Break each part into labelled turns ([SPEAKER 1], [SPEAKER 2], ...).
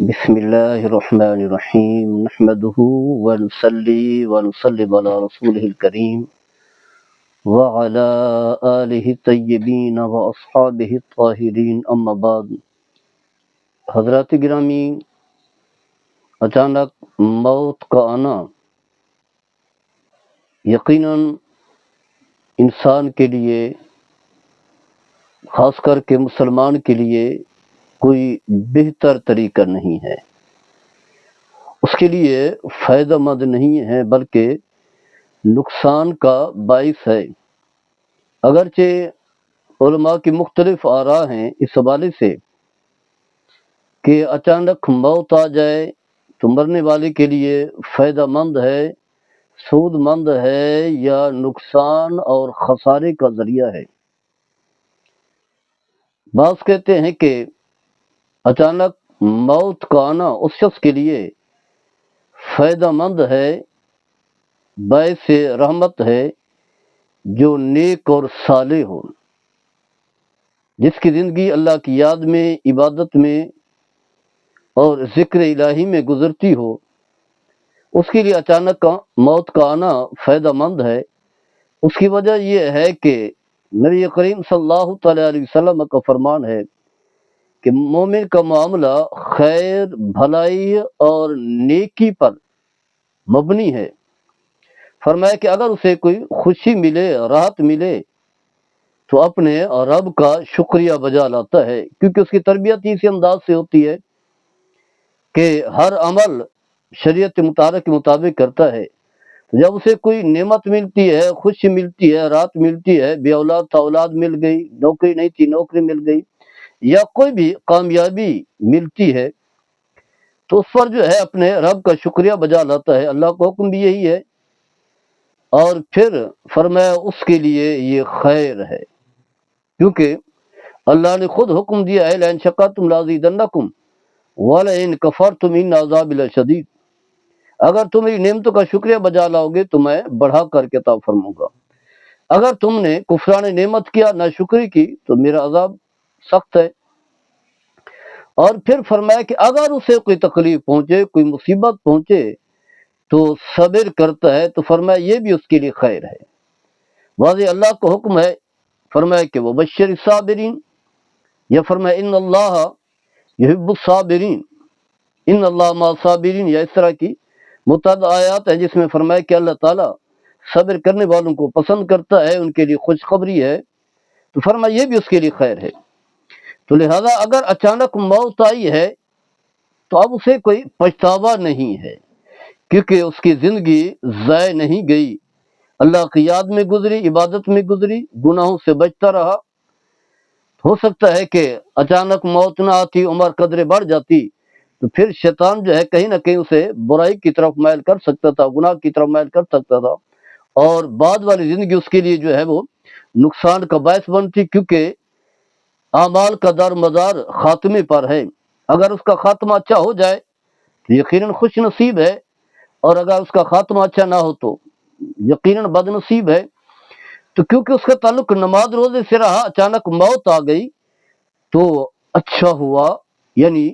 [SPEAKER 1] بسم الله الرحمن الرحيم نحمده ونصلي ونسلم على رسوله الكريم وعلى آله الطيبين وأصحابه الطاهرين أما بعد. حضرات گرامی، اچانک موت کا آنا یقیناً انسان کے لیے، خاص کر کے مسلمان کے لیے کوئی بہتر طریقہ نہیں ہے، اس کے لیے فائدہ مند نہیں ہے بلکہ نقصان کا باعث ہے۔ اگرچہ علماء کی مختلف آراء ہیں اس حوالے سے کہ اچانک موت آ جائے تو مرنے والے کے لیے فائدہ مند ہے، سود مند ہے یا نقصان اور خسارے کا ذریعہ ہے۔ بعض کہتے ہیں کہ اچانک موت کا آنا اس شخص کے لیے فائدہ مند ہے، باعث رحمت ہے جو نیک اور صالح ہو، جس کی زندگی اللہ کی یاد میں، عبادت میں اور ذکر الہی میں گزرتی ہو، اس کے لیے اچانک موت کا آنا فائدہ مند ہے۔ اس کی وجہ یہ ہے کہ نبی کریم صلی اللہ تعالیٰ علیہ وسلم کا فرمان ہے کہ مومن کا معاملہ خیر، بھلائی اور نیکی پر مبنی ہے۔ فرمایا کہ اگر اسے کوئی خوشی ملے، راحت ملے تو اپنے رب کا شکریہ بجا لاتا ہے، کیونکہ اس کی تربیت اسی انداز سے ہوتی ہے کہ ہر عمل شریعت مطالعہ کے مطابق کرتا ہے۔ جب اسے کوئی نعمت ملتی ہے، خوشی ملتی ہے، راحت ملتی ہے، بے اولاد تھا اولاد مل گئی، نوکری نہیں تھی نوکری مل گئی، یا کوئی بھی کامیابی ملتی ہے تو اس پر جو ہے اپنے رب کا شکریہ بجا لاتا ہے۔ اللہ کا حکم بھی یہی ہے، اور پھر فرمایا اس کے لیے یہ خیر ہے، کیونکہ اللہ نے خود حکم دیا ہے لئن شکرتم لازیدنکم وَلَئِن کفرتم ان عذابی لشدید، اگر تم میری نعمتوں کا شکریہ بجا لاؤ گے تو میں بڑھا کر کے عطا فرماؤں گا، اگر تم نے کفران نعمت کیا، ناشکری کی، تو میرا عذاب سخت ہے۔ اور پھر فرمایا کہ اگر اسے کوئی تکلیف پہنچے، کوئی مصیبت پہنچے تو صبر کرتا ہے، تو فرمایا یہ بھی اس کے لیے خیر ہے۔ واضح اللہ کا حکم ہے، فرمایا کہ وہ بشر الصابرین، یا فرمایا ان اللہ یحب الصابرین، ان اللہ مع الصابرین، یا اس طرح کی متعدد آیات ہیں جس میں فرمایا کہ اللہ تعالیٰ صبر کرنے والوں کو پسند کرتا ہے، ان کے لیے خوشخبری ہے، تو فرمایا یہ بھی اس کے لیے خیر ہے۔ تو لہذا اگر اچانک موت آئی ہے تو اب اسے کوئی پچھتاوا نہیں ہے، کیونکہ اس کی زندگی ضائع نہیں گئی، اللہ کی یاد میں گزری، عبادت میں گزری، گناہوں سے بچتا رہا۔ ہو سکتا ہے کہ اچانک موت نہ آتی، عمر قدرے بڑھ جاتی، تو پھر شیطان جو ہے کہیں نہ کہیں اسے برائی کی طرف مائل کر سکتا تھا، گناہ کی طرف مائل کر سکتا تھا، اور بعد والی زندگی اس کے لیے جو ہے وہ نقصان کا باعث بنتی، کیونکہ اعمال کا دار مدار خاتمے پر ہے۔ اگر اس کا خاتمہ اچھا ہو جائے تو یقیناً خوش نصیب ہے، اور اگر اس کا خاتمہ اچھا نہ ہو تو یقیناً بد نصیب ہے۔ تو کیونکہ اس کا تعلق نماز روزے سے رہا، اچانک موت آ گئی تو اچھا ہوا، یعنی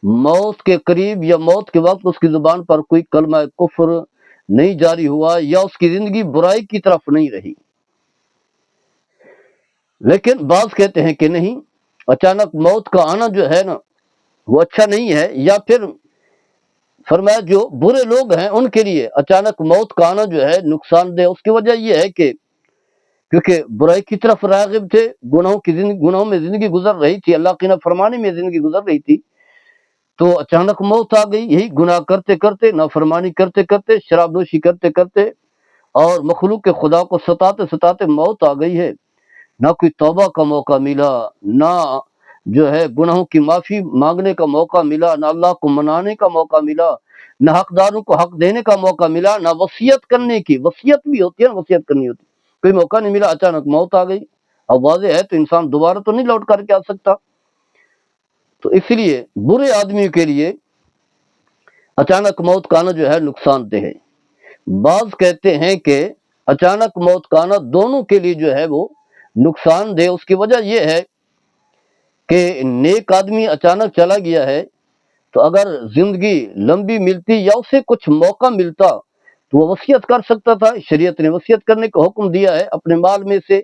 [SPEAKER 1] موت کے قریب یا موت کے وقت اس کی زبان پر کوئی کلمہ کفر نہیں جاری ہوا، یا اس کی زندگی برائی کی طرف نہیں رہی۔ لیکن بعض کہتے ہیں کہ نہیں، اچانک موت کا آنا جو ہے نا وہ اچھا نہیں ہے، یا پھر فرمایا جو برے لوگ ہیں ان کے لیے اچانک موت کا آنا جو ہے نقصان دہ۔ اس کی وجہ یہ ہے کہ کیونکہ برائی کی طرف راغب تھے، گناہوں میں زندگی گزر رہی تھی، اللہ کی نافرمانی میں زندگی گزر رہی تھی، تو اچانک موت آ گئی، یہی گناہ کرتے کرتے، نافرمانی کرتے کرتے، شراب نوشی کرتے کرتے، اور مخلوق کے خدا کو ستاتے ستاتے موت آ گئی ہے۔ نہ کوئی توبہ کا موقع ملا، نہ جو ہے گناہوں کی معافی مانگنے کا موقع ملا، نہ اللہ کو منانے کا موقع ملا، نہ حقداروں کو حق دینے کا موقع ملا، نہ وصیت کرنے کی، وصیت بھی ہوتی ہے نا، وصیت کرنی ہوتی، کوئی موقع نہیں ملا، اچانک موت آ گئی۔ اب واضح ہے تو انسان دوبارہ تو نہیں لوٹ کر کے آ سکتا، تو اس لیے برے آدمی کے لیے اچانک موت کا آنا جو ہے نقصان دہ ہے۔ بعض کہتے ہیں کہ اچانک موت کا آنا دونوں کے لیے جو ہے وہ نقصان دہ۔ اس کی وجہ یہ ہے کہ نیک آدمی اچانک چلا گیا ہے تو اگر زندگی لمبی ملتی یا اسے کچھ موقع ملتا تو وہ وصیت کر سکتا تھا۔ شریعت نے وصیت کرنے کا حکم دیا ہے، اپنے مال میں سے،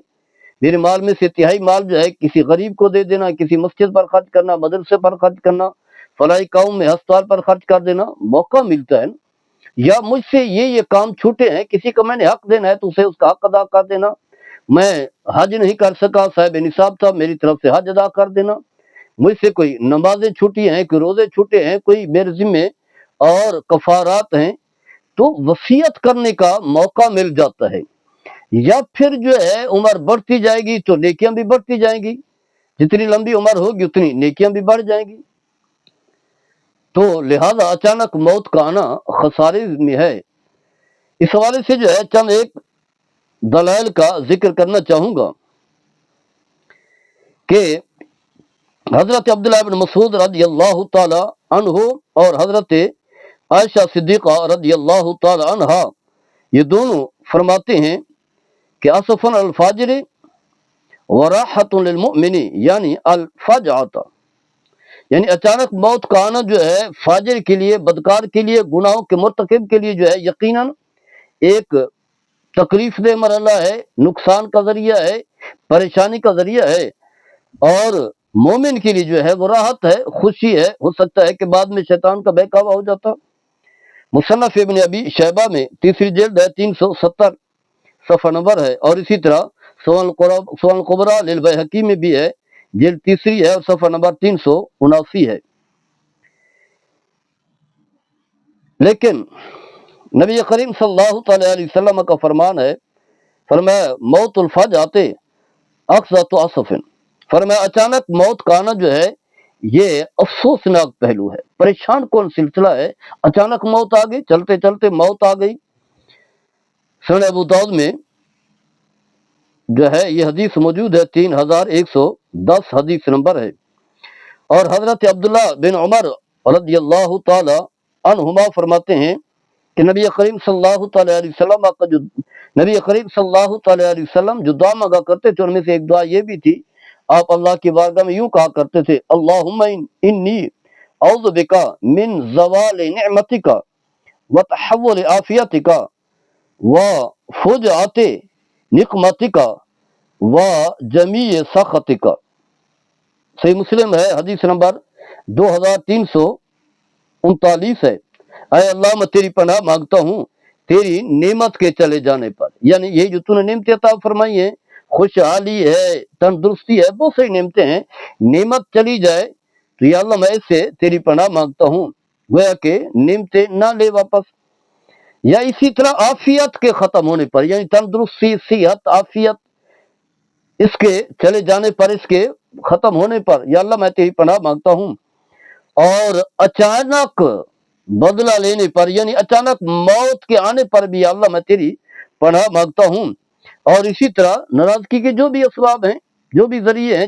[SPEAKER 1] میرے مال میں سے تہائی مال جو ہے کسی غریب کو دے دینا، کسی مسجد پر خرچ کرنا، مدرسے پر خرچ کرنا، فلاحی کام میں ہسپتال پر خرچ کر دینا، موقع ملتا ہے نا۔ یا مجھ سے یہ کام چھوٹے ہیں، کسی کو میں نے حق دینا ہے تو اسے اس کا حق ادا کر دینا، میں حج نہیں کر سکا، صاحب نصاب تھا، میری طرف سے حج ادا کر دینا، مجھ سے کوئی نمازیں چھوٹی ہیں، کوئی روزے چھوٹے ہیں، کوئی میرے ذمے اور کفارات ہیں، تو وصیت کرنے کا موقع مل جاتا ہے۔ یا پھر جو ہے عمر بڑھتی جائے گی تو نیکیاں بھی بڑھتی جائیں گی، جتنی لمبی عمر ہوگی اتنی نیکیاں بھی بڑھ جائیں گی۔ تو لہذا اچانک موت کا آنا خسارے میں ہے۔ اس حوالے سے جو ہے چند ایک دلائل کا ذکر کرنا چاہوں گا کہ حضرت عبداللہ بن مسعود رضی اللہ تعالی عنہ اور حضرت عائشہ صدیقہ رضی اللہ تعالی عنہا یہ دونوں فرماتے ہیں کہ اسفن الفاجر وراحت للمؤمن، یعنی الفجعۃ، یعنی اچانک موت کا آنا جو ہے فاجر کے لیے، بدکار کے لیے، گناہوں کے مرتکب کے لیے جو ہے یقیناً ایک تکلیف دہ مرحلہ ہے، نقصان کا ذریعہ ہے، پریشانی کا ذریعہ ہے، اور مومن کے لیے جو ہے وہ راحت ہے، خوشی ہے۔ ہو سکتا ہے کہ بعد میں شیطان کا بہکاوا ہو جاتا۔ مصنف ابن ابی شیبہ میں تیسری جلد ہے، 370 صفحہ نمبر ہے، اور اسی طرح سنن الکبریٰ للبیہقی میں بھی ہے، جلد تیسری ہے اور صفحہ نمبر 379 ہے۔ لیکن نبی کریم صلی اللہ تعالی علیہ وسلم کا فرمان ہے، فرمایا موت الفجعۃ اخذۃ اسف، فرمایا اچانک موت کا آنا جو ہے یہ افسوسناک پہلو ہے، پریشان کون سلسلہ ہے۔ اچانک موت آ گئی، چلتے چلتے موت آ گئی۔ سنن ابو داؤد میں جو ہے یہ حدیث موجود ہے، 3110 حدیث نمبر ہے۔ اور حضرت عبداللہ بن عمر رضی اللہ تعالی عنہما فرماتے ہیں کہ نبی کریم صلی اللہ تعالی علیہ وسلم جو دعا مانگا کرتے تھے ان میں سے ایک دعا یہ بھی تھی، آپ اللہ کی بارگاہ میں یوں کہا کرتے تھے، اللہم انی اعوذ بک من زوال نعمتک وتحول عافیتک وفجعۃ نقمتک وجمیع سخطک۔ صحیح مسلم ہے، حدیث نمبر 2339 ہے۔ اے اللہ میں تیری پناہ مانگتا ہوں تیری نعمت کے چلے جانے پر، یعنی یہ جو تو نے نعمتیں عطا فرمائی ہیں، خوشحالی ہے، تندرستی ہے، بہت سی نعمتیں ہیں، نعمت چلی جائے تو یا اللہ میں اس سے تیری پناہ مانگتا ہوں، گویا کہ نعمتیں نہ لے واپس۔ یا اسی طرح عافیت کے ختم ہونے پر، یعنی تندرستی، صحت، عافیت اس کے چلے جانے پر، اس کے ختم ہونے پر، یا اللہ میں تیری پناہ مانگتا ہوں۔ اور اچانک بدلہ لینے پر، یعنی اچانک موت کے آنے پر بھی یا اللہ میں تیری پناہ مانگتا ہوں۔ اور اسی طرح ناراضگی کے جو بھی اسباب ہیں، جو بھی ذریعے ہیں،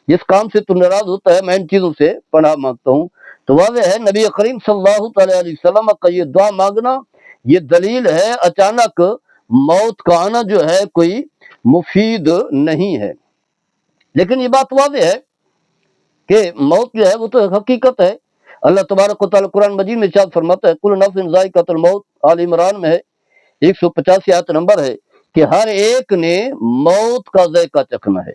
[SPEAKER 1] جس کام سے تو ناراض ہوتا ہے، میں ان چیزوں سے پناہ مانگتا ہوں۔ تو واضح ہے نبی کریم صلی اللہ تعالی علیہ وسلم کا یہ دعا مانگنا یہ دلیل ہے اچانک موت کا آنا جو ہے کوئی مفید نہیں ہے۔ لیکن یہ بات واضح ہے کہ موت جو ہے وہ تو حقیقت ہے۔ اللہ تبارک و تعالیٰ قرآن مجید میں ارشاد فرماتا ہے، کل نفس ذائقۃ الموت، آل عمران میں ہے، 185 آیت نمبر ہے، کہ ہر ایک نے موت کا ذائقہ چکھنا ہے،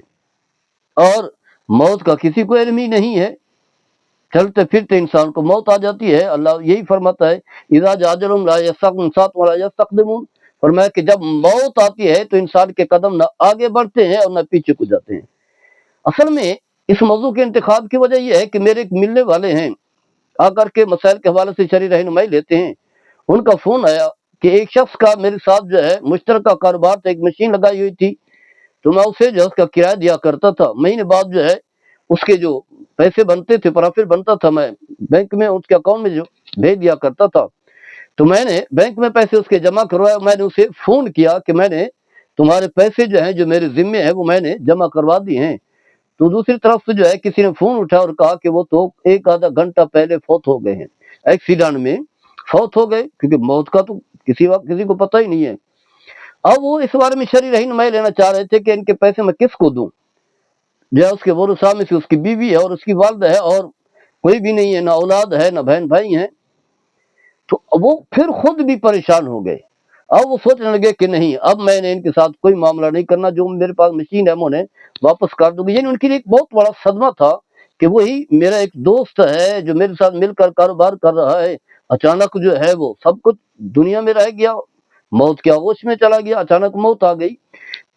[SPEAKER 1] اور موت کا کسی کو علم ہی نہیں ہے۔ چلتے پھرتے انسان کو موت آ جاتی ہے۔ اللہ یہی فرماتا ہے، اذا جاء اجلهم لا يستأخرون ساعة ولا يستقدمون، فرمایا کہ جب موت آتی ہے تو انسان کے قدم نہ آگے بڑھتے ہیں اور نہ پیچھے کو جاتے ہیں۔ اصل میں اس موضوع کے انتخاب کی وجہ یہ ہے کہ میرے ایک ملنے والے ہیں، آ کر کے مسائل کے حوالے سے شرعی رہنمائی لیتے ہیں۔ ان کا فون آیا کہ ایک شخص کا میرے ساتھ جو ہے مشترکہ کاروبار تھا، ایک مشین لگائی ہوئی تھی، تو میں اسے جو ہے اس کا کرایہ دیا کرتا تھا، مہینے بعد جو ہے اس کے جو پیسے بنتے تھے، پرافٹ بنتا تھا، میں بینک میں اس کے اکاؤنٹ میں جو بھیج دیا کرتا تھا۔ تو میں نے بینک میں پیسے اس کے جمع کروایا، میں نے اسے فون کیا کہ میں نے تمہارے پیسے جو ہیں جو میرے ذمے ہیں وہ میں نے جمع کروا دی ہیں۔ تو دوسری طرف سے جو ہے کسی نے فون اٹھا اور کہا کہ وہ تو ایک آدھا گھنٹہ پہلے فوت ہو گئے ہیں، ایکسیڈنٹ میں فوت ہو گئے، کیونکہ موت کا تو کسی وقت کسی کو پتہ ہی نہیں ہے۔ اب وہ اس بارے میں شرعی رہنمائی لینا چاہ رہے تھے کہ ان کے پیسے میں کس کو دوں، جو ہے اس کے ورثاء میں سے اس کی بیوی ہے اور اس کی والدہ ہے، اور کوئی بھی نہیں ہے، نہ اولاد ہے، نہ بہن بھائی ہیں، تو وہ پھر خود بھی پریشان ہو گئے۔ اب وہ سوچنے لگے کہ نہیں، اب میں نے ان کے ساتھ کوئی معاملہ نہیں کرنا، جو میرے پاس مشین ہے میں انہیں واپس کر دوں گی۔ یعنی ان کے لیے ایک بہت بڑا صدمہ تھا کہ وہی میرا ایک دوست ہے جو میرے ساتھ مل کر کاروبار کر رہا ہے، اچانک جو ہے وہ سب کچھ دنیا میں رہ گیا، موت کے آغوش میں چلا گیا، اچانک موت آ گئی۔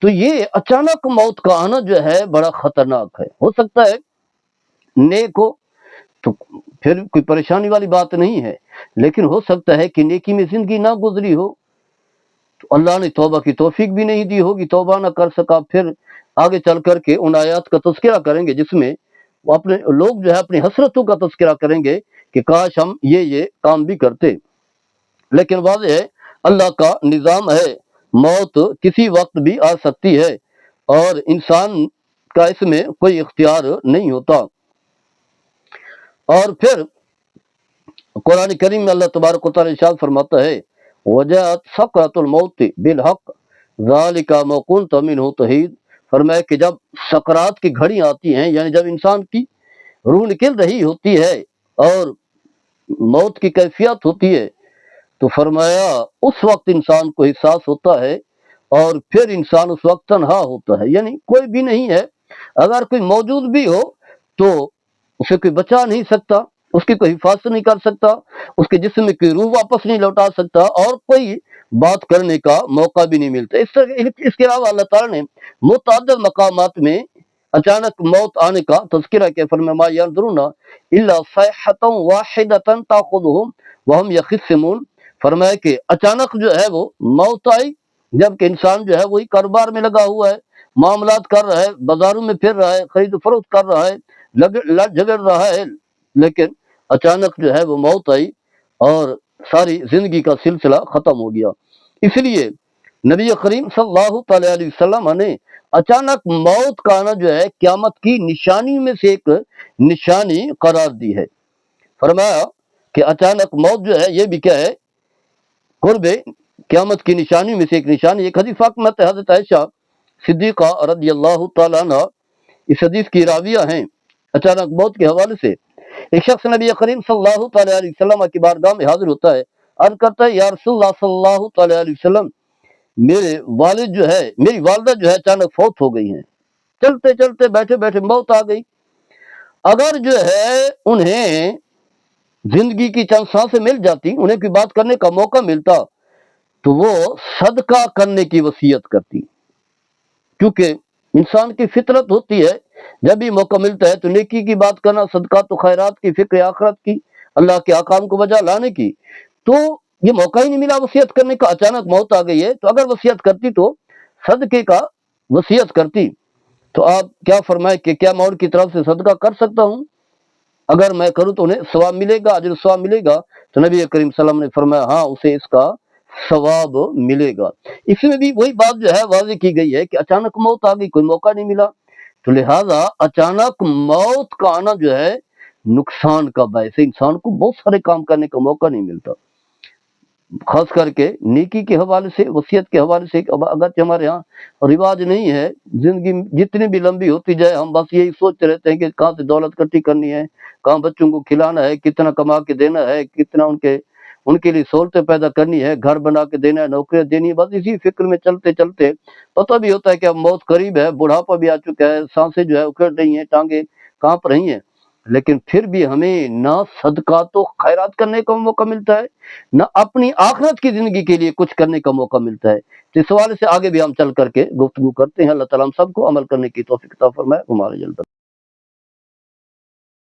[SPEAKER 1] تو یہ اچانک موت کا آنا جو ہے بڑا خطرناک ہے۔ ہو سکتا ہے نیک ہو تو پھر کوئی پریشانی والی بات نہیں ہے، لیکن ہو سکتا ہے کہ نیکی میں زندگی نہ گزری ہو، تو اللہ نے توبہ کی توفیق بھی نہیں دی ہوگی، توبہ نہ کر سکا، پھر آگے چل کر کے ان آیات کا تذکرہ کریں گے جس میں وہ اپنے لوگ جو ہے اپنی حسرتوں کا تذکرہ کریں گے کہ کاش ہم یہ کام بھی کرتے۔ لیکن واضح ہے اللہ کا نظام ہے، موت کسی وقت بھی آ سکتی ہے اور انسان کا اس میں کوئی اختیار نہیں ہوتا۔ اور پھر قرآن کریم میں اللہ تبارک و تعالی ارشاد فرماتا ہے وجاءت سکرۃ الموت بالحق ذالک ما کنت منہ تحید، فرمایا کہ جب سکرات کی گھڑی آتی ہیں، یعنی جب انسان کی روح نکل رہی ہوتی ہے اور موت کی کیفیت ہوتی ہے، تو فرمایا اس وقت انسان کو احساس ہوتا ہے اور پھر انسان اس وقت تنہا ہوتا ہے، یعنی کوئی بھی نہیں ہے، اگر کوئی موجود بھی ہو تو اسے کوئی بچا نہیں سکتا، اس کی کوئی حفاظت نہیں کر سکتا، اس کے جسم میں کوئی روح واپس نہیں لوٹا سکتا، اور کوئی بات کرنے کا موقع بھی نہیں ملتا۔ اس کے علاوہ اللہ تعالیٰ نے متعدد مقامات میں اچانک موت آنے کا تذکرہ کیا، فرمایا ما ينظرون الا صیحۃ واحدۃ تاخذهم وهم یخصمون، فرمایا کہ اچانک جو ہے وہ موت آئی جبکہ انسان جو ہے وہی کاروبار میں لگا ہوا ہے، معاملات کر رہا ہے، بازاروں میں پھر رہا ہے، خرید و فروخت کر رہا ہے، لڑ جھگڑ رہا ہے، لیکن اچانک جو ہے وہ موت آئی اور ساری زندگی کا سلسلہ ختم ہو گیا۔ اس لیے نبی کریم صلی اللہ تعالی علیہ وسلم نے اچانک موت کا آنا جو ہے قیامت کی نشانی میں سے ایک نشانی قرار دی ہے۔ فرمایا کہ اچانک موت جو ہے یہ بھی کیا ہے، قرب قیامت کی نشانی میں سے ایک نشانی۔ ایک حدیث پاک میں حضرت عائشہ صدیقہ رضی اللہ تعالیٰ عنہ اس حدیث کی راویہ ہیں، اچانک موت کے حوالے سے ایک شخص نبی کریم صلی اللہ تعالی علیہ وسلم کی بارگاہ میں حاضر ہوتا ہے، عرض کرتا ہے یا رسول اللہ صلی اللہ تعالی علیہ وسلم، میرے والد جو ہے، میری والدہ جو ہے اچانک فوت ہو گئی ہیں، چلتے چلتے بیٹھے بیٹھے موت آ گئی، اگر جو ہے انہیں زندگی کی چند سانسیں مل جاتی، انہیں کوئی بات کرنے کا موقع ملتا تو وہ صدقہ کرنے کی وصیت کرتی، کیونکہ انسان کی فطرت ہوتی ہے جب بھی موقع ملتا ہے تو نیکی کی بات کرنا، صدقات و خیرات کی، فکر آخرت کی، اللہ کے احکام کو بجا لانے کی۔ تو یہ موقع ہی نہیں ملا وصیت کرنے کا، اچانک موت آ گئی ہے، تو اگر وصیت کرتی تو صدقے کا وصیت کرتی۔ تو آپ کیا فرمائے کہ کیا میں ان کی طرف سے صدقہ کر سکتا ہوں؟ اگر میں کروں تو انہیں ثواب ملے گا، اجر ثواب ملے گا؟ تو نبی کریم صلی اللہ علیہ وسلم نے فرمایا ہاں، اسے اس کا ثواب ملے گا۔ اس میں بھی وہی بات جو ہے واضح کی گئی ہے کہ اچانک موت آ گئی، کوئی موقع نہیں ملا، تو لہٰذا اچانک موت کا آنا جو ہے نقصان کا باعث ہے، انسان کو بہت سارے کام کرنے کا موقع نہیں ملتا، خاص کر کے نیکی کے حوالے سے، وصیت کے حوالے سے۔ اگرچہ ہمارے ہاں رواج نہیں ہے، زندگی جتنی بھی لمبی ہوتی جائے ہم بس یہی سوچتے رہتے ہیں کہ کہاں سے دولت اکٹھی کرنی ہے، کہاں بچوں کو کھلانا ہے، کتنا کما کے دینا ہے، کتنا ان کے لیے سہولتیں پیدا کرنی ہے، گھر بنا کے دینا ہے، نوکریاں دینی ہے، بس اسی فکر میں چلتے چلتے پتہ بھی ہوتا ہے کہ اب موت قریب ہے، بڑھاپا بھی آ چکا ہے، سانسیں جو ہے اکھڑ رہی ہیں، ٹانگیں کانپ رہی ہیں، لیکن پھر بھی ہمیں نہ صدقات و خیرات کرنے کا موقع ملتا ہے، نہ اپنی آخرت کی زندگی کے لیے کچھ کرنے کا موقع ملتا ہے۔ تو اس حوالے سے آگے بھی ہم چل کر کے گفتگو کرتے ہیں۔ اللہ تعالیٰ ہم سب کو عمل کرنے کی توفیق عطا فرمائے۔ ہمارے جلد